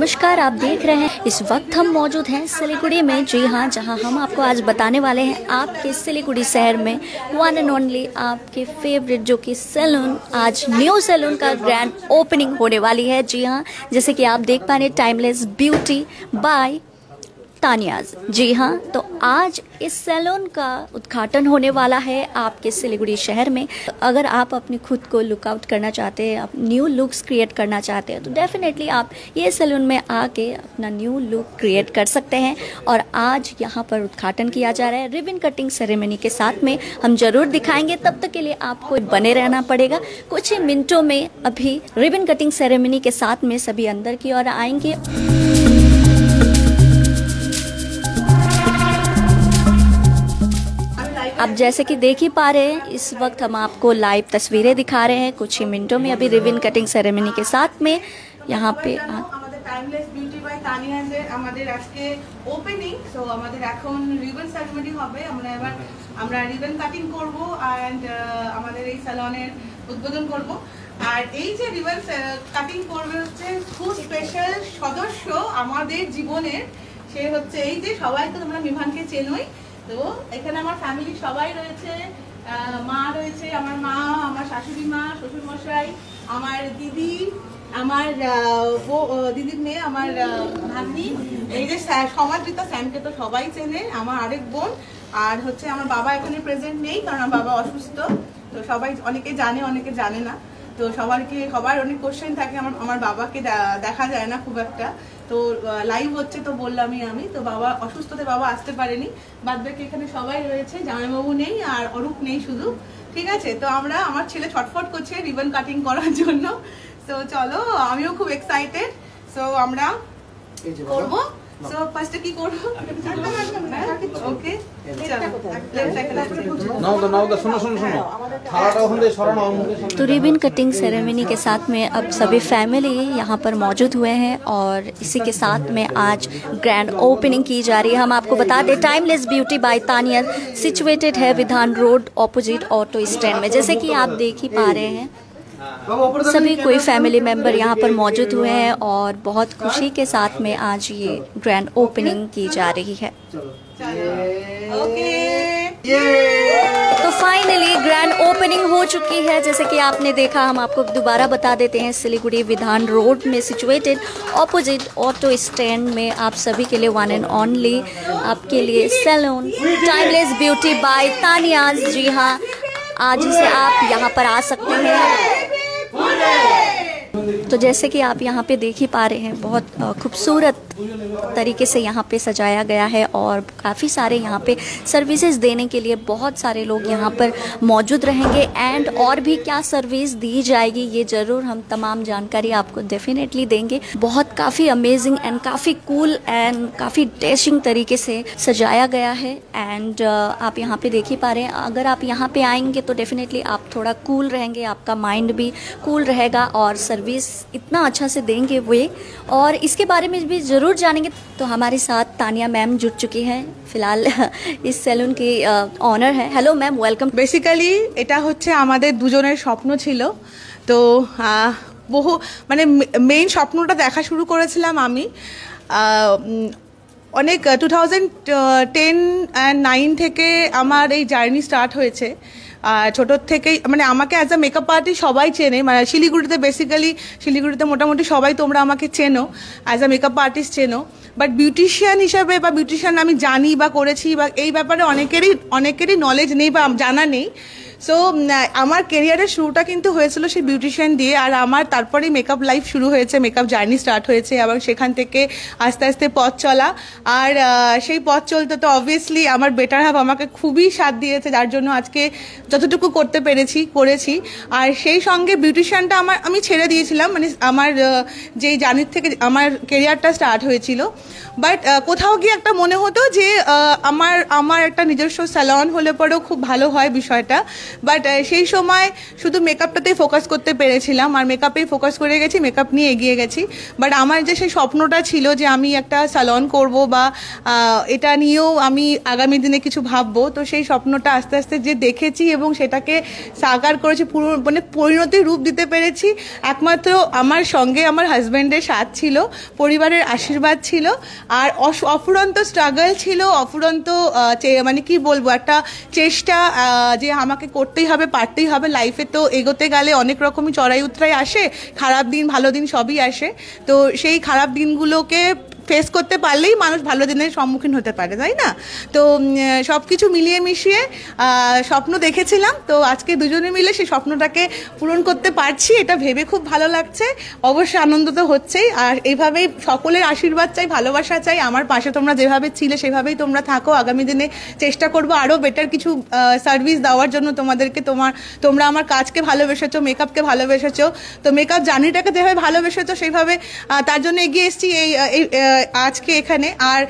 नमस्कार, आप देख रहे हैं इस वक्त हम मौजूद हैं सिलीगुड़ी में। जी हाँ, जहाँ हम आपको आज बताने वाले हैं आपके सिलीगुड़ी शहर में वन एंड ओनली आपके फेवरेट जो कि सैलून, आज न्यू सैलून का ग्रैंड ओपनिंग होने वाली है। जी हाँ, जैसे कि आप देख पा रहे टाइमलेस ब्यूटी बाय तानियाज। जी हाँ, तो आज इस सैलून का उद्घाटन होने वाला है आपके सिलीगुड़ी शहर में। अगर आप अपनी खुद को लुकआउट करना चाहते हैं, आप न्यू लुक्स क्रिएट करना चाहते हैं, तो डेफिनेटली आप ये सैलून में आके अपना न्यू लुक क्रिएट कर सकते हैं। और आज यहाँ पर उद्घाटन किया जा रहा है रिबन कटिंग सेरेमनी के साथ में। हम जरूर दिखाएंगे, तब तक के लिए आपको बने रहना पड़ेगा। कुछ ही मिनटों में अभी रिबन कटिंग सेरेमनी के साथ में सभी अंदर की ओर आएंगे। अब जैसे कि देख ही पा रहे हैं, इस वक्त हम आपको लाइव तस्वीरें दिखा रहे हैं। कुछ ही मिनटों में अभी रिबन कटिंग सेरेमनी के साथ में यहाँ पे टाइमलेस ब्यूटी बाय तानिয়াজের আমাদের আজকে ওপেনিং। সো আমাদের এখন রিবন সেরেমনি হবে। আমরা রিবন কাটিং করব এন্ড আমাদের এই স্যালনের উদ্বোধন করব। আর এই যে রিবন কাটিং করবে হচ্ছে খুব স্পেশাল সদস্য আমাদের জীবনের। সে হচ্ছে এই যে সবাই তো তোমরা মিভানকে চেনোই। তো এখানে আমার ফ্যামিলি সবাই রয়েছে, মা রয়েছে, আমার মা, আমার শাশুড়ি মা, শ্বশুর মশাই, আমার দিদি, আমার দিদির মেয়ে, আমার ভাগ্নি, এই যে সমাদৃতা স্যামকে তো সবাই চেনে, আমার আরেক বোন। আর হচ্ছে আমার বাবা এখানে প্রেজেন্ট নেই, কারণ আমার বাবা অসুস্থ। তো সবাই অনেকে জানে, অনেকে জানে না। তো সবার অনেক কোশ্চেন থাকে, আমার বাবাকে দেখা যায় না খুব একটা। তো লাইভ হচ্ছে তো বললামই আমি, তো বাবা অসুস্থতে বাবা আসতে পারেনি। বাদ বাকি এখানে সবাই রয়েছে, জামাইবাবু নেই আর অরূপ নেই শুধু। ঠিক আছে, তো আমার ছেলে ছটফট করছে রিবন কাটিং করার জন্য। তো চলো, আমিও খুব এক্সাইটেড। সো আমরা করবো। সো ফার্স্টে কি করব? ওকে, तो रिबन कटिंग सेरेमनी के साथ में अब सभी फैमिली यहाँ पर मौजूद हुए हैं और इसी के साथ में आज ग्रैंड ओपनिंग की जा रही है। हम आपको बता दें टाइमलेस ब्यूटी बाय तानियाज सिचुएटेड है विधान रोड ऑपोजिट ऑटो स्टैंड में। जैसे कि आप देख ही पा रहे हैं, सभी कोई फैमिली मेंबर यहाँ पर मौजूद हुए हैं और बहुत खुशी के साथ में आज ये ग्रैंड ओपनिंग की जा रही है। तो फाइनली ग्रैंड ओपनिंग हो चुकी है। जैसे कि आपने देखा, हम आपको दोबारा बता देते हैं सिलीगुड़ी विधान रोड में सिचुएटेड ऑपोजिट ऑटो स्टैंड में आप सभी के लिए वन एंड ओनली आपके लिए सैलून टाइमलेस ब्यूटी बाय तानियाज। जी हाँ, आज से आप यहाँ पर आ सकते हैं। तो जैसे कि आप यहाँ पे देख ही पा रहे हैं, बहुत खूबसूरत तरीके से यहाँ पे सजाया गया है और काफ़ी सारे यहाँ पे सर्विसेज देने के लिए बहुत सारे लोग यहाँ पर मौजूद रहेंगे। एंड और भी क्या सर्विस दी जाएगी, ये ज़रूर हम तमाम जानकारी आपको डेफिनेटली देंगे। बहुत काफ़ी अमेजिंग एंड काफ़ी कूल एंड काफ़ी डैशिंग तरीके से सजाया गया है। एंड आप यहाँ पे देख ही पा रहे हैं, अगर आप यहाँ पे आएंगे तो डेफिनेटली आप थोड़ा कूल रहेंगे, आपका माइंड भी कूल रहेगा और सर्विस इतना अच्छा से देंगे वे, और इसके बारे में भी ज़रूर जानेंगे। तो हमारे साथ तानिया मैम जुड़ चुकी हैं, फिलहाल इस सैलून की ऑनर है। Hello ma'am, welcome. बेसिकली এটা হচ্ছে আমাদের দুজনের স্বপ্ন ছিল। তো বহু মানে মেইন স্বপ্নটা দেখা শুরু করেছিলাম আমি অনেক 2010 and 9 থেকে আমার এই জার্নি স্টার্ট হয়েছে। ছোটোর থেকেই মানে আমাকে অ্যাজ আ মেকআপ আর্টিস্ট সবাই চেনে, মানে শিলিগুড়িতে মোটামুটি সবাই তোমরা আমাকে চেনো, অ্যাজ আ মেকআপ আর্টিস্ট চেনো। বাট বিউটিশিয়ান হিসাবে বা বিউটিশিয়ান আমি জানি বা করেছি বা এই ব্যাপারে অনেকেরই নলেজ নেই বা জানা নেই। সো আমার কেরিয়ারের শুরুটা কিন্তু হয়েছিল সেই বিউটিশিয়ান দিয়ে, আর আমার তারপরেই মেকআপ লাইফ শুরু হয়েছে, মেকআপ জার্নি স্টার্ট হয়েছে এবং সেখান থেকে আস্তে আস্তে পথ চলা। আর সেই পথ চলতে তো অবভিয়াসলি আমার বেটার হাফ আমাকে খুবই সাথ দিয়েছে, যার জন্য আজকে যতটুকু করতে করেছি। আর সেই সঙ্গে বিউটিশিয়ানটা আমি ছেড়ে দিয়েছিলাম, মানে আমার যেই জার্নির থেকে আমার কেরিয়ারটা স্টার্ট হয়েছিল। বাট কোথাও গিয়ে একটা মনে হতো যে আমার একটা নিজস্ব স্যালন হলে পরেও খুব ভালো হয় বিষয়টা। বাট সেই সময় শুধু মেকআপটাতেই ফোকাস করতে পেরেছিলাম, আর মেকআপেই ফোকাস করে গেছি, মেকআপ নিয়ে এগিয়ে গেছি। বাট আমার যে সেই স্বপ্নটা ছিল যে আমি একটা স্যালন করব বা এটা নিয়েও আমি আগামী দিনে কিছু ভাববো, তো সেই স্বপ্নটা আস্তে আস্তে যে দেখেছি এবং সেটাকে সাকার করেছি, মানে পরিণতির রূপ দিতে পেরেছি, একমাত্র আমার সঙ্গে আমার হাজব্যান্ডের সাথ ছিল, পরিবারের আশীর্বাদ ছিল, আর অফুরন্ত স্ট্রাগল ছিল, অফুরন্ত মানে কি বলবো, একটা চেষ্টা যে আমাকে করতেই হবে, পারতেই হবে। লাইফে তো এগোতে গেলে অনেক রকমই চড়াই উতরাই আসে, খারাপ দিন ভালো দিন সবই আসে। তো সেই খারাপ দিনগুলোকে ফেস করতে পারলেই মানুষ ভালো দিনের সম্মুখীন হতে পারে, তাই না? তো সব কিছু মিলিয়ে মিশিয়ে স্বপ্ন দেখেছিলাম, তো আজকে দুজনে মিলে সেই স্বপ্নটাকে পূরণ করতে পারছি, এটা ভেবে খুব ভালো লাগছে। অবশ্যই আনন্দ তো হচ্ছেই, আর এইভাবেই সকলের আশীর্বাদ চাই, ভালোবাসা চাই। আমার পাশে তোমরা যেভাবে ছিলে সেভাবেই তোমরা থাকো। আগামী দিনে চেষ্টা করবো আরও বেটার কিছু সার্ভিস দেওয়ার জন্য তোমাদেরকে। তোমরা আমার কাজকে ভালোবেসেছো, মেকআপকে ভালোবেসেছো, তো মেকআপ জার্নিটাকে যেভাবে ভালোবেসেছো সেইভাবে তার জন্য এগিয়ে এসেছি এই আজকে এখানে। আর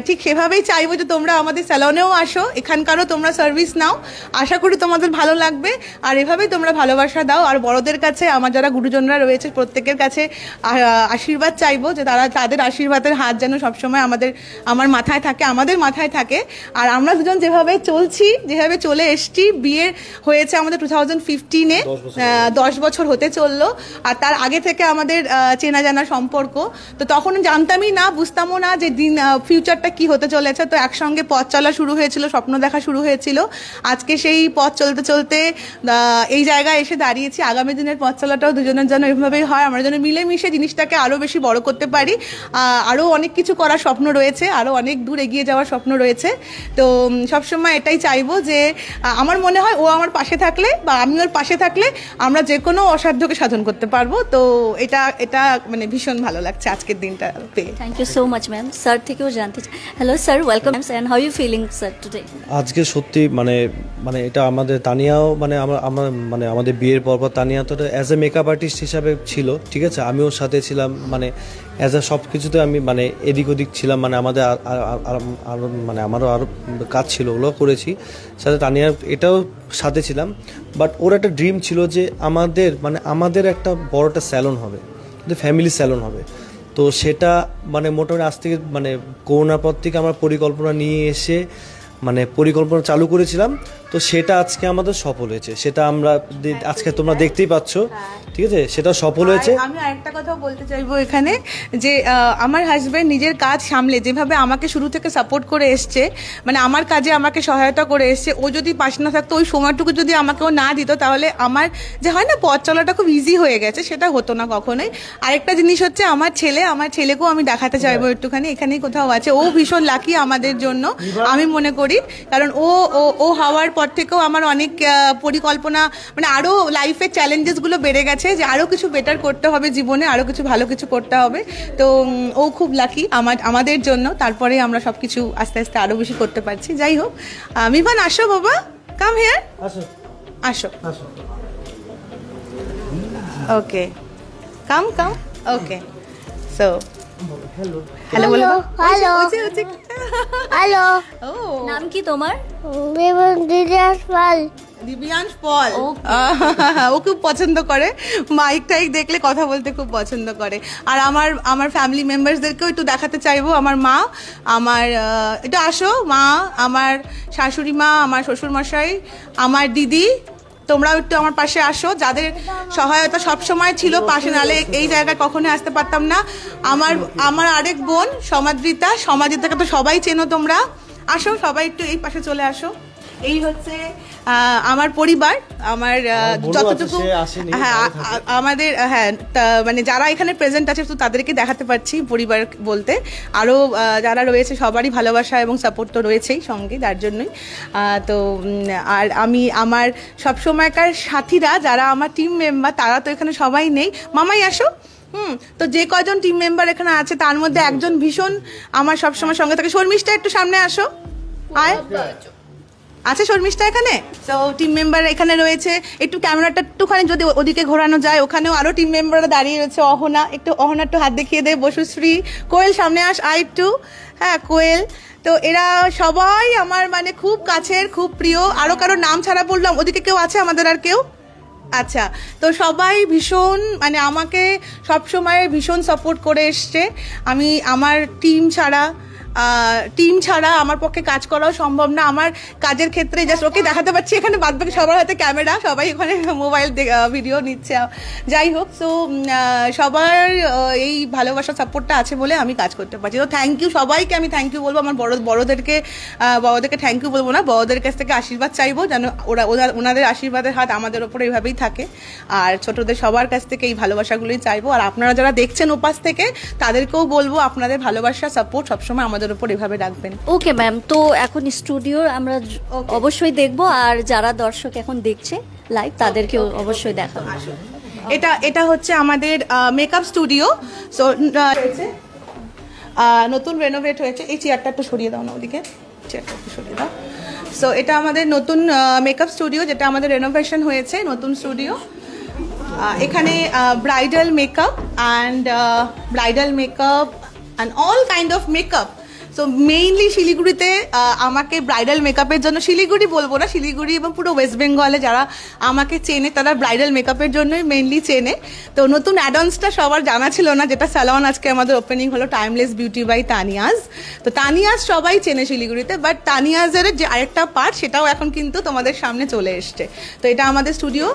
ঠিক সেভাবেই চাইবো যে তোমরা আমাদের স্যালনেও আসো, এখানকারও তোমরা সার্ভিস নাও, আশা করি তোমাদের ভালো লাগবে। আর এভাবেই তোমরা ভালোবাসা দাও। আর বড়দের কাছে, আমার যারা গুরুজনরা রয়েছে প্রত্যেকের কাছে আশীর্বাদ চাইবো যে তাদের আশীর্বাদের হাত যেন সবসময় আমার মাথায় থাকে, আমাদের মাথায় থাকে। আর আমরা দুজন যেভাবে চলছি, যেভাবে চলে এসছি, বিয়ে হয়েছে আমাদের 2015-এ, 10 বছর হতে চললো। আর তার আগে থেকে আমাদের চেনা জানা সম্পর্ক, তো তখন জানতামই না, বুঝতামও না যে ফিউচারটা কি হতে চলেছে। তো একসঙ্গে পথ চলা শুরু হয়েছিল, স্বপ্ন দেখা শুরু হয়েছিল। আজকে সেই পথ চলতে চলতে এই জায়গায় এসে দাঁড়িয়েছি। আগামী দিনের পথ চলাটাও দুজনের জন্য এভাবেই হয়, আমরা যেন মিলেমিশে জিনিসটাকে আরও বেশি বড় করতে পারি। আরও অনেক কিছু করার স্বপ্ন রয়েছে, আরও অনেক দূর এগিয়ে যাওয়ার স্বপ্ন রয়েছে। তো সবসময় এটাই চাইবো যে আমার মনে হয় ও আমার পাশে থাকলে বা আমি ওর পাশে থাকলে আমরা যে কোনো অসাধ্যকে সাধন করতে পারবো। তো এটা মানে ভীষণ ভালো লাগছে আজকের দিনটা পেয়ে। Thank you so much ma'am. Sir থেকেও জানতে চাই, hello sir, welcome and how you feeling sir today? আজকে সত্যি মানে এটা আমাদের তানিয়াও মানে আমাদের বিয়ের পর তানিয়া তো অ্যাজ এ মেকআপ আর্টিস্ট হিসাবে ছিল, ঠিক আছে, আমিও সাথে ছিলাম, মানে অ্যাজ এ সব কিছুতে আমি মানে এদিক ওদিক ছিলাম, মানে আমাদের আরও মানে আমারও আরও কাজ ছিল, ওগুলো করেছি সাথে তানিয়ার, এটাও সাথে ছিলাম। বাট ওর একটা ড্রিম ছিল যে আমাদের একটা বড় একটা স্যালন হবে, ফ্যামিলি স্যালন হবে। তো সেটা মানে মোটামুটি আজ থেকে মানে করোনার পর থেকে আমরা পরিকল্পনা নিয়ে এসে মানে পরিকল্পনা চালু করেছিলাম। তো সেটা আজকে আমাদের সফল হয়েছে, সেটা আমরা আজকে তোমরা দেখতেই পাচ্ছ, ঠিক আছে, সেটা সফল হয়েছে। আমি আরেকটা কথা বলতে চাইবো এখানে যে আমার হাজব্যান্ড নিজের কাজ সামলে যেভাবে আমাকে শুরু থেকে সাপোর্ট করে এসছে, মানে আমার কাজে আমাকে সহায়তা করে এসছে, ও যদি পাশে না থাকতো, ওই সময়টুকু যদি আমাকে ও না দিত, তাহলে আমার যে হয় না পথ চলাটা খুব ইজি হয়ে গেছে, সেটা হতো না কখনোই। আরেকটা জিনিস হচ্ছে আমার ছেলেকেও আমি দেখাতে চাইবো একটুখানি, এখানেই কোথাও আছে। ও ভীষণ লাকি আমাদের জন্য আমি মনে করি, কারণ ও হওয়ার পর থেকেও আমার অনেক পরিকল্পনা, মানে আরও লাইফের চ্যালেঞ্জেসগুলো বেড়ে গেছে যে আরও কিছু বেটার করতে হবে জীবনে, আরও কিছু ভালো কিছু করতে হবে। তো ও খুব লাকি আমাদের জন্য, তারপরে আমরা সব কিছু আস্তে আস্তে আরও বেশি করতে পারছি। যাই হোক, মিভান আসো বাবা, কাম হিয়ার, আসো। ওকে, কাম ওকে। সো হ্যালো বলো, হ্যালো হ্যালো। ও নাম কি তোমার? দিব্যাংশ পল। ও খুব পছন্দ করে মাইক টাইক দেখলে, কথা বলতে খুব পছন্দ করে। আর আমার ফ্যামিলি মেম্বার্সদেরকেও একটু দেখাতে চাইবো। আমার মা, আমার এটা আসো মা, আমার শাশুড়ি মা, আমার শ্বশুরমশাই, আমার দিদি, তোমরাও একটু আমার পাশে আসো, যাদের সহায়তা সবসময় ছিল পাশে, নালে এই জায়গায় কখনোই আসতে পারতাম না। আমার আরেক বোন সমাজিতাকে তো সবাই চেনো তোমরা, আসো সবাই একটু এই পাশে চলে আসো। এই হচ্ছে আমার পরিবার, আমার যতটুকু আমাদের মানে যারা এখানে প্রেজেন্ট আছে তো তাদেরকে দেখাতে পারছি পরিবার বলতে। আরও যারা রয়েছে সবারই ভালোবাসা এবং সাপোর্ট তো রয়েছেই সঙ্গে, তার জন্যই। তো আর আমার সবসময়কার সাথীরা যারা আমার টিম মেম্বার, তারা তো এখানে সবাই নেই। মামাই আসো। তো যে কয়জন টিম মেম্বার এখানে আছে তার মধ্যে একজন ভীষণ আমার সবসময় সঙ্গে থাকে। শর্মিষ্ঠা একটু সামনে আসো, আয়। আছে শর্মিষ্ঠা এখানে? সো টিম মেম্বার এখানে রয়েছে, একটু ক্যামেরাটা একটুখানি যদি ওদিকে ঘোরানো যায়, ওখানেও আরো টিম মেম্বাররা দাঁড়িয়ে রয়েছে। অহনা, অহনা একটু হাত দেখিয়ে দে, বসুশ্রী, কোয়েল সামনে আস, একটু, হ্যাঁ কোয়েল। তো এরা সবাই আমার মানে খুব কাছের, খুব প্রিয়। আরো কারো নাম ছাড়া বললাম, ওদিকে কেউ আছে আমাদের আর কেউ? আচ্ছা, তো সবাই ভীষণ মানে আমাকে সবসময় ভীষণ সাপোর্ট করে এসছে। আমি আমার টিম ছাড়া আমার পক্ষে কাজ করাও সম্ভব না। আমার কাজের ক্ষেত্রে জাস্ট ওকে দেখাতে পারছি এখানে, বাদ বাকি সবার হাতে ক্যামেরা, সবাই ওখানে মোবাইল ভিডিও নিচ্ছে। যাই হোক, সো সবার এই ভালোবাসা সাপোর্টটা আছে বলে আমি কাজ করতে পারছি। তো থ্যাংক ইউ সবাইকে, আমি থ্যাংক ইউ বলবো। আমার বড়োদেরকে থ্যাংক ইউ বলবো না, বড়োদের কাছ থেকে আশীর্বাদ চাইবো, যেন ওনাদের আশীর্বাদের হাত আমাদের ওপরে এইভাবেই থাকে। আর ছোটদের সবার কাছ থেকে এই ভালোবাসাগুলোই চাইবো। আর আপনারা যারা দেখছেন ওপাশ থেকে, তাদেরকেও বলবো আপনাদের ভালোবাসা সাপোর্ট সবসময় আমাদের উপর এভাবে রাখবেন। ওকে ম্যাম, তো এখন স্টুডিও আমরা অবশ্যই দেখবো, আর যারা দর্শক এখন দেখছে লাইভ তাদেরকেও অবশ্যই দেখাবো। এটা হচ্ছে আমাদের মেকআপ স্টুডিও। সো নতুন রেনোভেট হয়েছে। এই চেয়ারটা একটু সরিয়ে দাও না, ওদিকে চেয়ারটা একটু সরিয়ে দাও। সো এটা আমাদের নতুন মেকআপ স্টুডিও, যেটা আমাদের রেনোভেশন হয়েছে, নতুন স্টুডিও। এখানে bridal makeup and all kind of makeup. So mainly শিলিগুড়িতে আমাকে ব্রাইডাল মেকআপের জন্য, শিলিগুড়ি বলবো না, শিলিগুড়ি এবং পুরো ওয়েস্ট বেঙ্গলে যারা আমাকে চেনে তারা ব্রাইডাল মেকআপের জন্যই মেইনলি চেনে। তো নতুন অ্যাডভান্সটা সবার জানা ছিল না, যেটা স্যালন আজকে আমাদের ওপেনিং হলো, টাইমলেস বিউটি বাই তানিয়াজ। তো তানিয়াজ সবাই চেনে শিলিগুড়িতে, বাট তানিয়াজের যে আরেকটা পার্ট সেটাও এখন কিন্তু তোমাদের সামনে চলে এসছে। তো এটা আমাদের স্টুডিও,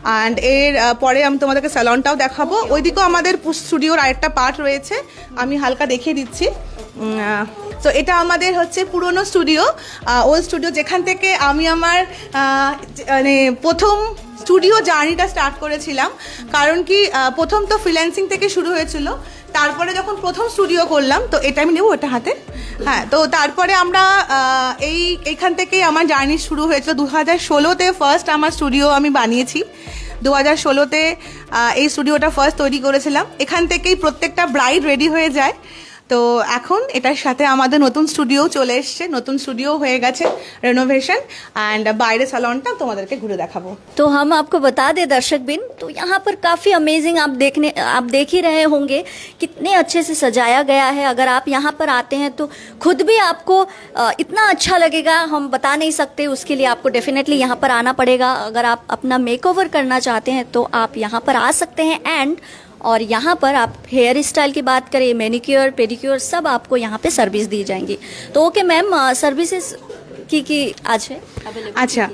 অ্যান্ড এর পরে আমি তোমাদেরকে স্যালনটাও দেখাবো। ওইদিকেও আমাদের স্টুডিওর আরেকটা পার্ট রয়েছে, আমি হালকা দেখিয়ে দিচ্ছি। তো এটা আমাদের হচ্ছে পুরনো স্টুডিও, ওল্ড স্টুডিও, যেখান থেকে আমি আমার মানে প্রথম স্টুডিও জার্নিটা স্টার্ট করেছিলাম। কারণ কি, প্রথম তো ফ্রিল্যান্সিং থেকে শুরু হয়েছিল, তারপরে যখন প্রথম স্টুডিও করলাম, তো এটা আমি নেবো ওটা হাতে, হ্যাঁ। তো তারপরে আমরা এইখান থেকেই আমার জার্নি শুরু হয়েছিল। 2016-তে ফার্স্ট আমার স্টুডিও আমি বানিয়েছি। 2016-তে এই স্টুডিওটা ফার্স্ট তৈরি করেছিলাম। এখান থেকেই প্রত্যেকটা ব্রাইড রেডি হয়ে যায়। তো এখন এটার সাথে আমাদের নতুন স্টুডিও চলে এসছে, নতুন স্টুডিও হয়ে গেছে रेनोवेशन, एंड বাইরে সালনটা তোমাদেরকে ঘুরে দেখাবো। तो हम आपको बता दें दर्शक बिन, तो यहाँ पर काफ़ी अमेजिंग आप देख ही रहे होंगे कितने अच्छे से सजाया गया है। अगर आप यहाँ पर आते हैं तो खुद भी आपको इतना अच्छा लगेगा, हम बता नहीं सकते। उसके लिए आपको डेफिनेटली यहाँ पर आना पड़ेगा। अगर आप अपना मेकओवर करना चाहते हैं तो आप यहाँ पर आ सकते हैं। एंड और यहाँ पर आप हेयर स्टाइल की बात करें, मैनिक्योर पेडिक्योर सब आपको यहाँ पे सर्विस दी जाएंगी। तो ओके मैम, सर्विसेज की आज है अवेलेबल? अच्छा,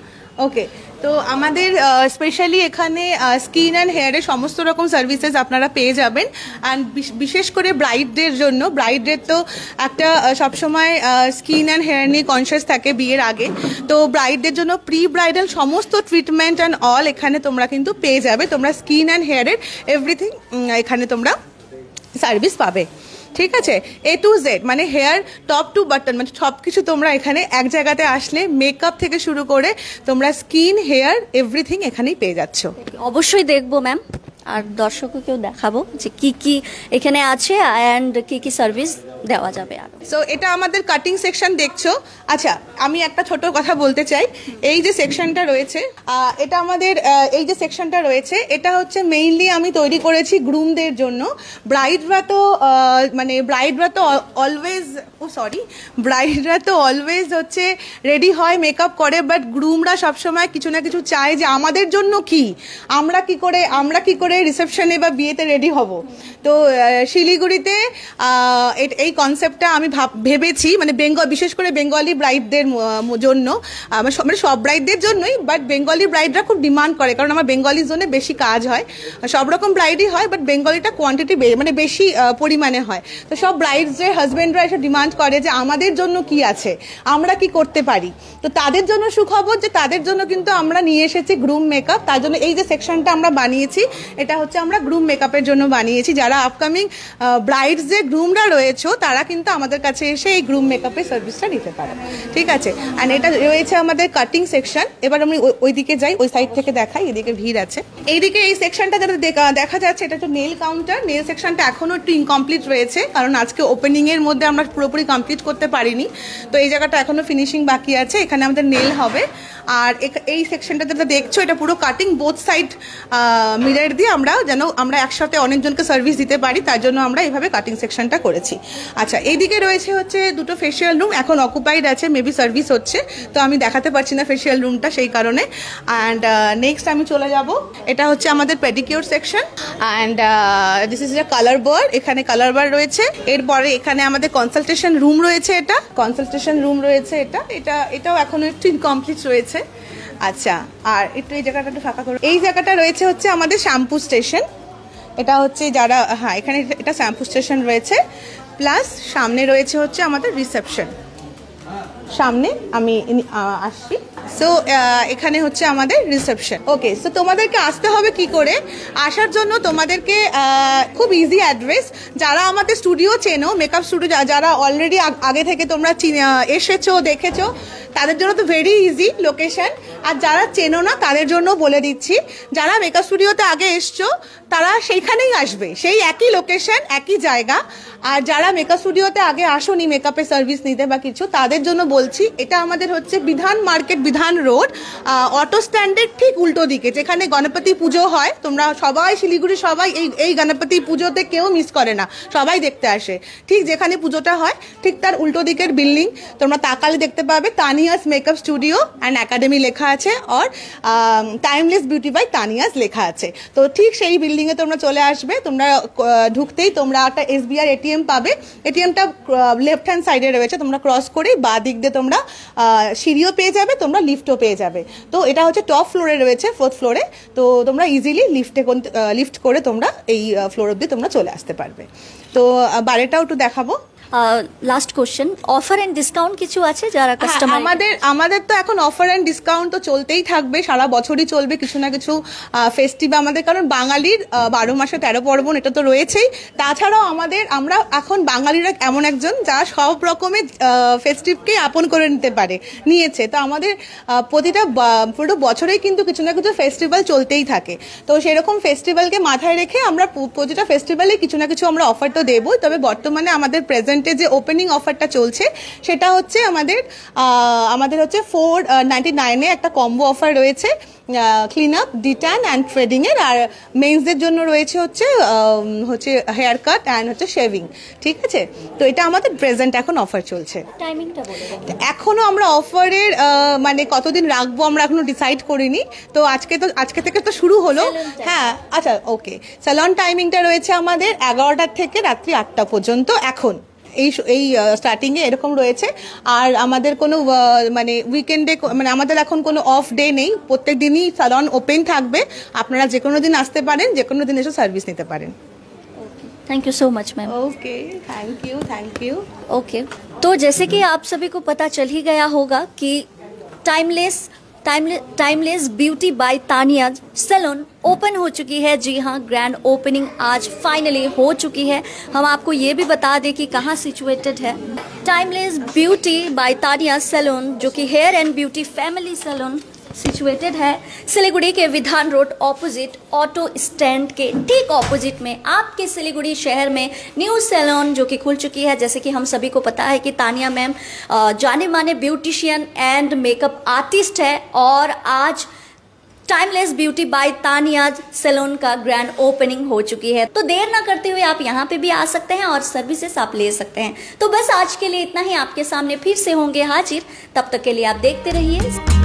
ওকে। তো আমাদের স্পেশালি এখানে স্কিন অ্যান্ড হেয়ারের সমস্ত রকম সার্ভিসেস আপনারা পেয়ে যাবেন। অ্যান্ড বিশেষ করে ব্রাইডদের জন্য, ব্রাইডদের তো একটা সবসময় স্কিন অ্যান্ড হেয়ার নিয়ে কনসিয়াস থাকে বিয়ের আগে। তো ব্রাইডদের জন্য প্রি ব্রাইডাল সমস্ত ট্রিটমেন্ট অ্যান্ড অল এখানে তোমরা কিন্তু পেয়ে যাবে। তোমরা স্কিন অ্যান্ড হেয়ারের এভরিথিং এখানে তোমরা সার্ভিস পাবে, ঠিক আছে। A to Z মানে হেয়ার টপ টু বাটন, মানে সব কিছু তোমরা এখানে এক জায়গাতে আসলে মেকআপ থেকে শুরু করে তোমরা স্কিন হেয়ার এভরিথিং এখানেই পেয়ে যাচ্ছ। অবশ্যই দেখবো ম্যাম, আর দর্শককেও দেখাবো যে কি এখানে আছে অ্যান্ড কি সার্ভিস দেওয়া যাবে আরো। সো এটা আমাদের কাটিং সেকশন দেখছো। আচ্ছা, আমি একটা ছোট কথা বলতে চাই। এই যে সেকশনটা রয়েছে, এটা আমাদের এই যে সেকশনটা রয়েছে, এটা হচ্ছে মেইনলি আমি তৈরি করেছি গ্রুমদের জন্য। ব্রাইডরা তো অলওয়েজ হচ্ছে রেডি হয়, মেকআপ করে, বাট গ্রুমরা সবসময় কিছু না কিছু চায় যে আমাদের জন্য কি, আমরা কি করে রিসেপশনে বা বিয়েতে রেডি হব। তো শিলিগুড়িতে এই কনসেপ্টটা আমি ভেবেছি, মানে বিশেষ করে বেঙ্গলি ব্রাইডদের জন্য, মানে সব ব্রাইডদের জন্যই, বাট বেঙ্গলি ব্রাইডরা খুব ডিমান্ড করে, কারণ আমার বেঙ্গলির জন্য বেশি কাজ হয়। সব রকম ব্রাইডই হয়, বাট বেঙ্গলিটা কোয়ান্টিটি মানে বেশি পরিমাণে হয়। তো সব ব্রাইডসদের হাজব্যান্ডরা এসে ডিমান্ড করে যে আমাদের জন্য কি আছে, আমরা কি করতে পারি। তো তাদের জন্য সুখবর যে তাদের জন্য কিন্তু আমরা নিয়ে এসেছি গ্রুম মেকআপ। তার জন্য এই যে সেকশনটা আমরা বানিয়েছি, এটা এটা হচ্ছে আমরা গ্রুম মেকআপের জন্য বানিয়েছি। যারা আপকামিং ব্রাইডস যে গ্রুমরা রয়েছে তারা কিন্তু আমাদের কাছে এসে এই গ্রুম মেকআপের সার্ভিসটা নিতে পারে, ঠিক আছে। অ্যান্ড এটা রয়েছে আমাদের কাটিং সেকশন। এবার আমি ওইদিকে যাই, ওই সাইড থেকে দেখাই, এদিকে ভিড় আছে। এইদিকে এই সেকশনটা যেটা দেখা যাচ্ছে এটা তো নেল কাউন্টার। নেল সেকশনটা এখনো একটু ইনকমপ্লিট রয়েছে, কারণ আজকে ওপেনিং এর মধ্যে আমরা পুরোপুরি কমপ্লিট করতে পারিনি, তো এই জায়গাটা এখনো ফিনিশিং বাকি আছে। এখানে আমাদের নেল হবে। আর এই সেকশনটা যেটা দেখছো এটা পুরো কাটিং বোথ সাইড মিরর দিয়ে আমরা একসাথে অনেকজনকে সার্ভিস দিতে পারি, তার জন্য আমরা এইভাবে কাটিং সেকশনটা করেছি। আচ্ছা, এইদিকে রয়েছে হচ্ছে দুটো ফেশিয়াল রুম, এখন অকুপাইড আছে, মেবি সার্ভিস হচ্ছে, তো আমি দেখাতে পারছি না ফেশিয়াল রুমটা সেই কারণে। অ্যান্ড নেক্সট আমি চলে যাব, এটা হচ্ছে আমাদের pedicure section. And this is a colour bar, এখানে কালার বার রয়েছে। এরপরে এখানে আমাদের কনসালটেশন রুম রয়েছে, এটা কনসালটেশন রুম রয়েছে, এটাও এখনো একটু ইনকমপ্লিট রয়েছে। আচ্ছা, আর একটু এই জায়গাটা একটু ফাঁকা করো। এই জায়গাটা রয়েছে হচ্ছে আমাদের শ্যাম্পু স্টেশন। এটা হচ্ছে যারা, হ্যাঁ, এখানে এটা শ্যাম্পু স্টেশন রয়েছে, প্লাস সামনে রয়েছে হচ্ছে আমাদের রিসেপশন। সামনে আমি আসছি। সো এখানে হচ্ছে আমাদের রিসেপশন। ওকে, সো তোমাদেরকে আসতে হবে কি করে? আসার জন্য তোমাদেরকে খুব ইজি অ্যাড্রেস। যারা আমাদের স্টুডিও চেনো, মেকআপ স্টুডিও যারা অলরেডি আগে থেকে তোমরা এসেছো, দেখেছো, তাদের জন্য তো ভেরি ইজি লোকেশন। আর যারা চেনো না তাদের জন্য বলে দিচ্ছি, যারা মেকআপ স্টুডিওতে আগে এসছো তারা সেইখানেই আসবে, সেই একই লোকেশন, একই জায়গা। আর যারা মেকআপ স্টুডিওতে আগে আসোনি মেকআপের সার্ভিস নিতে বা কিছু, তাদের জন্য বলছি এটা আমাদের হচ্ছে বিধান মার্কেট, বিধান রোড, অটো স্ট্যান্ডের ঠিক উল্টো দিকে, যেখানে গণপতি পুজো হয়। তোমরা সবাই শিলিগুড়ি সবাই এই গণপতি পুজোতে কেউ মিস করে না, সবাই দেখতে আসে। ঠিক যেখানে পুজোটা হয় ঠিক তার উল্টো দিকের বিল্ডিং তোমরা তাকালে দেখতে পাবে Tania's makeup studio and academy লেখা আছে, আর টাইমলেস বিউটি বাই তানিয়াস লেখা আছে। তো ঠিক সেই বিল্ডিংয়ে তোমরা চলে আসবে। তোমরা ঢুকতেই তোমরা একটা SBI ATM পাবে। ATMটা লেফট হ্যান্ড সাইডে রয়েছে, তোমরা ক্রস করে বা দিক দিয়ে তোমরা সিঁড়িও পেয়ে যাবে, তোমরা লিফটও পেয়ে যাবে। তো এটা হচ্ছে টপ ফ্লোরে রয়েছে, 4th ফ্লোরে। তো তোমরা ইজিলি লিফট করে তোমরা এই ফ্লোর অব্দি তোমরা চলে আসতে পারবে। তো বাড়িটাও একটু দেখাবো। Last question, offer and discount কিছু আছে যারা কাস্টমার? আমাদের তো এখন অফার এন্ড ডিসকাউন্ট তো চলতেই থাকবে, সারা বছরই চলবে কিছু না কিছু ফেস্টিভ আমাদের, কারণ বাঙালির 12 মাসে 13 পার্বণ, এটা তো রয়েছেই। তাছাড়াও আমরা এখন বাঙালিরা এমন একজন যারা সব রকমের ফেস্টিভকে আপন করে নিয়েছে। তো আমাদের প্রতিটা পুরো বছরেই কিন্তু কিছু না কিছু ফেস্টিভ্যাল চলতেই থাকে। তো সেরকম ফেস্টিভ্যালকে মাথায় রেখে আমরা প্রতিটা ফেস্টিভ্যালে কিছু না কিছু আমরা অফার তো দেবই। তবে বর্তমানে আমাদের যে ওপেনিং অফারটা চলছে সেটা হচ্ছে আমাদের হচ্ছে 499 এ একটা কম্বো অফার রয়েছে, clean up, de-tan and threading এর। আর মেন্সদের জন্য রয়েছে হচ্ছে হেয়ার কাট অ্যান্ড হচ্ছে শেভিং, ঠিক আছে। তো এটা আমাদের প্রেজেন্ট এখন অফার চলছে। টাইমিংটা বলে দেন। এখনো আমরা অফারের মানে কতদিন রাখবো আমরা এখনো ডিসাইড করিনি। তো আজকে থেকে তো শুরু হলো। হ্যাঁ, আচ্ছা, ওকে। স্যালন টাইমিংটা রয়েছে আমাদের 11টা থেকে রাত্রি 8টা পর্যন্ত এখন এই স্টার্টিংয়ে এরকম রয়েছে। আর আমাদের কোনো মানে উইকেন্ডে মানে আমাদের এখন কোনো অফ ডে নেই, প্রত্যেক দিনই স্যালন ওপেন থাকবে। আপনারা যে কোনো দিন আসতে পারেন, যে কোনো দিন এসে सार्विस लेते पारें। Thank you so much ma'am. Okay, thank you. Okay, तो जैसे कि आप सभी को पता चल ही गया होगा कि timeless beauty by Tania salon open हो चुकी है। जी हाँ, ग्रैंड ओपनिंग आज फाइनली हो चुकी है। हम आपको ये भी बता दें कि कहाँ सिचुएटेड है timeless beauty by Tania salon, जो कि hair and beauty family salon situated है सिलीगुड़ी के विधान रोड ऑपोजिट ऑटो स्टैंड के ठीक ऑपोजिट में आपके सिलीगुड़ी शहर में न्यू सैलून जो कि खुल चुकी है। जैसे कि हम सभी को पता है कि तानिया मैम जाने माने ब्यूटिशियन एंड मेकअप आर्टिस्ट है, और आज timeless beauty by Tania salon का ग्रैंड ओपनिंग हो चुकी है। तो देर ना करते हुए आप यहाँ पे भी आ सकते हैं और सर्विसेज आप ले सकते हैं। तो बस आज के लिए इतना ही, आपके सामने फिर से होंगे हाजिर। तब तक के लिए आप देखते रहिए